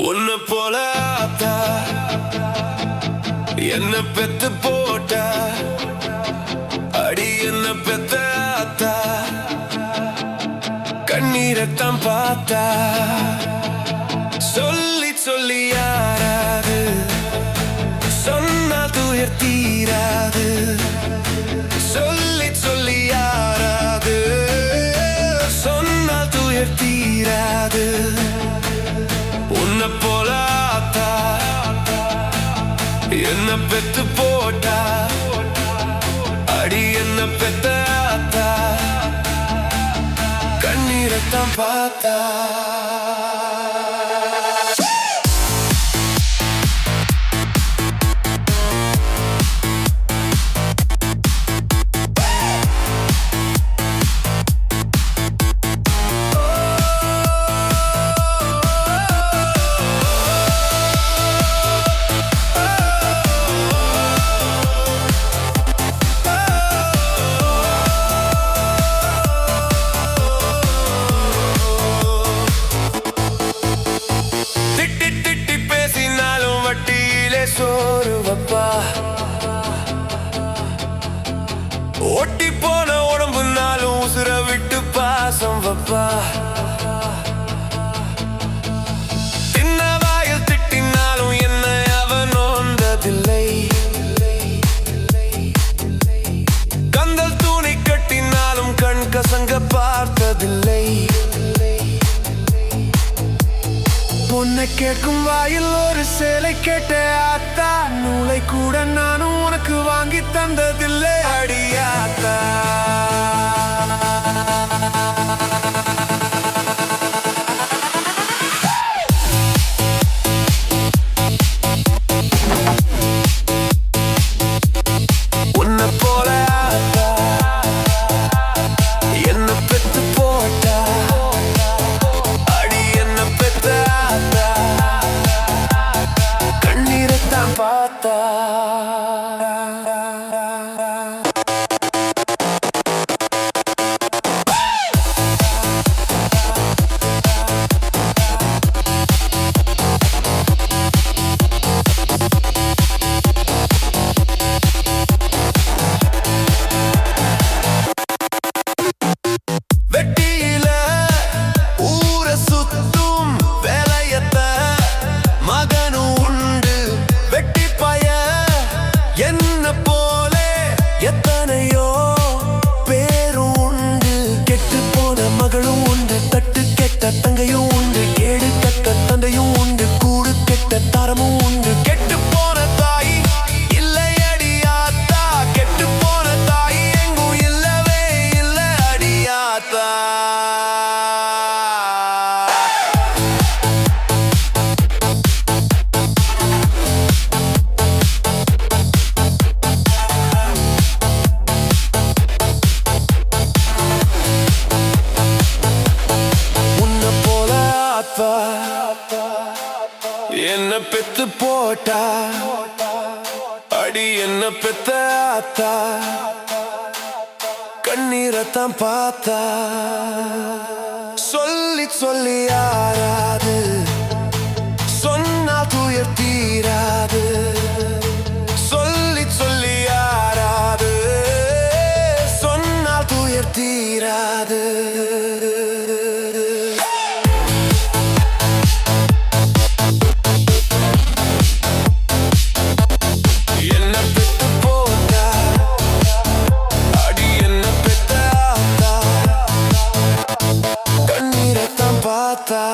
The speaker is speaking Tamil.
உன்னை போல ஆத்தா என்ன பெத்து போட்டா, அடி என்ன பெத்த ஆத்தா கண்ணீரத்தான் பார்த்தா. சொல்லி சொல்லி யாராது சொன்னா துயர் தீராது. சொல்லி சொல்லி யாராது சொன்னா துயர் தீராது. உன்னை போல ஆத்தா என்ன பெத்து போட்டா, அடி என்ன பெத்த ஆத்தா கண்ணீரத்தான் பார்த்தா. சோறு வப்பா, ஒட்டி போன உடம்புனாலும் உசுர விட்டு பாசம் வப்பா. சின்ன வாயில் திட்டினாலும் என்ன அவன் நோந்ததில்லை. கந்தல் தூணி கட்டினாலும் கண் கசங்க பார்த்ததில்லை. உன்னை கேட்கும் வாயில் ஒரு சேலை கேட்ட ஆத்தா, நூலை கூட நானும் உனக்கு வாங்கி தந்ததில்லை அடியாத்தா. உன்னை போல ஆத்தா என்ன பெத்து போட்டா, அடி என்ன பெத்த ஆத்தா கண்ணீரத்தான் பார்த்தா. எத்தனையோ பேரும் உண்டு, கெட்டு போன மகளும் உண்டு, தட்டு கெட்ட தங்கையும் உண்டு, கேடு கெட்ட தந்தையும் உண்டு, கூடு கெட்ட தரமும் உண்டு. கெட்டு போன தாய் இல்லை அடியாத்தா, கெட்டு போன தாய் எங்கும் இல்லவே இல்லை அடியாத்தா. என்ன பெத்து போட்டா, அடி என்ன பெத்த ஆத்தா கண்ணீரத்தான் பார்த்தா. சொல்லி சொல்லி யாராது சொன்னா துயர் தீராது. சொல்லி சொல்லி யாராது சொன்னா துயர் தீராது. பார்த்தா